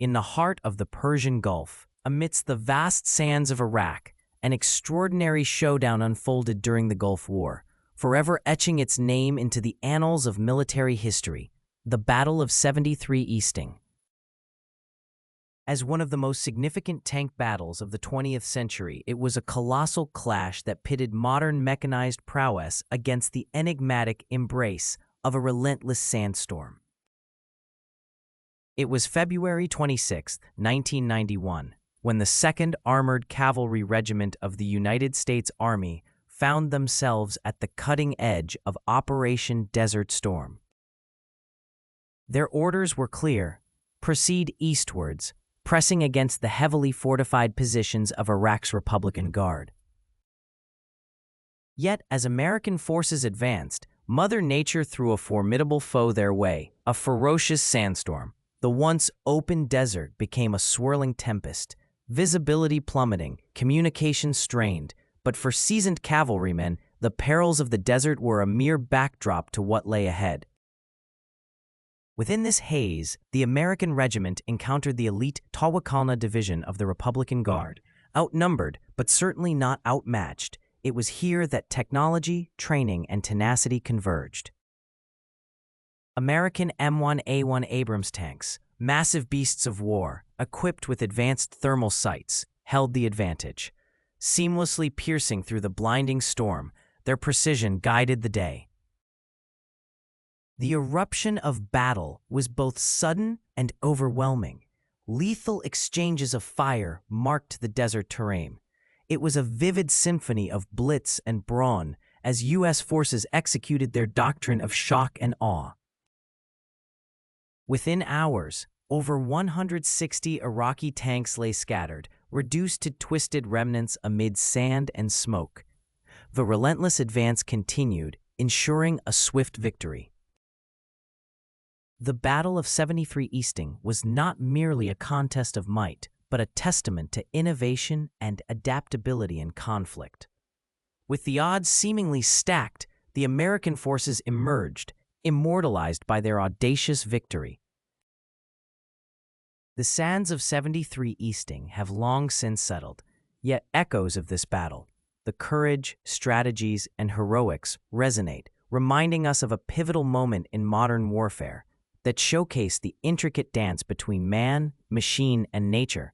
in the heart of the Persian Gulf, amidst the vast sands of Iraq, an extraordinary showdown unfolded during the Gulf War, forever etching its name into the annals of military history, the Battle of 73 Easting. As one of the most significant tank battles of the 20th century, it was a colossal clash that pitted modern mechanized prowess against the enigmatic embrace of a relentless sandstorm. It was February 26, 1991, when the 2nd Armored Cavalry Regiment of the United States Army found themselves at the cutting edge of Operation Desert Storm. Their orders were clear: proceed eastwards, pressing against the heavily fortified positions of Iraq's Republican Guard. Yet, as American forces advanced, Mother Nature threw a formidable foe their way, a ferocious sandstorm. The once open desert became a swirling tempest, visibility plummeting, communication strained, but for seasoned cavalrymen, the perils of the desert were a mere backdrop to what lay ahead. Within this haze, the American regiment encountered the elite Tawakalna Division of the Republican Guard. Outnumbered, but certainly not outmatched, it was here that technology, training, and tenacity converged. American M1A1 Abrams tanks, massive beasts of war, equipped with advanced thermal sights, held the advantage. Seamlessly piercing through the blinding storm, their precision guided the day. The eruption of battle was both sudden and overwhelming. Lethal exchanges of fire marked the desert terrain. It was a vivid symphony of blitz and brawn as U.S. forces executed their doctrine of shock and awe. Within hours, over 160 Iraqi tanks lay scattered, reduced to twisted remnants amid sand and smoke. The relentless advance continued, ensuring a swift victory. The Battle of 73 Easting was not merely a contest of might, but a testament to innovation and adaptability in conflict. With the odds seemingly stacked, the American forces emerged, immortalized by their audacious victory. The sands of 73 Easting have long since settled, yet echoes of this battle, the courage, strategies, and heroics resonate, reminding us of a pivotal moment in modern warfare that showcased the intricate dance between man, machine, and nature.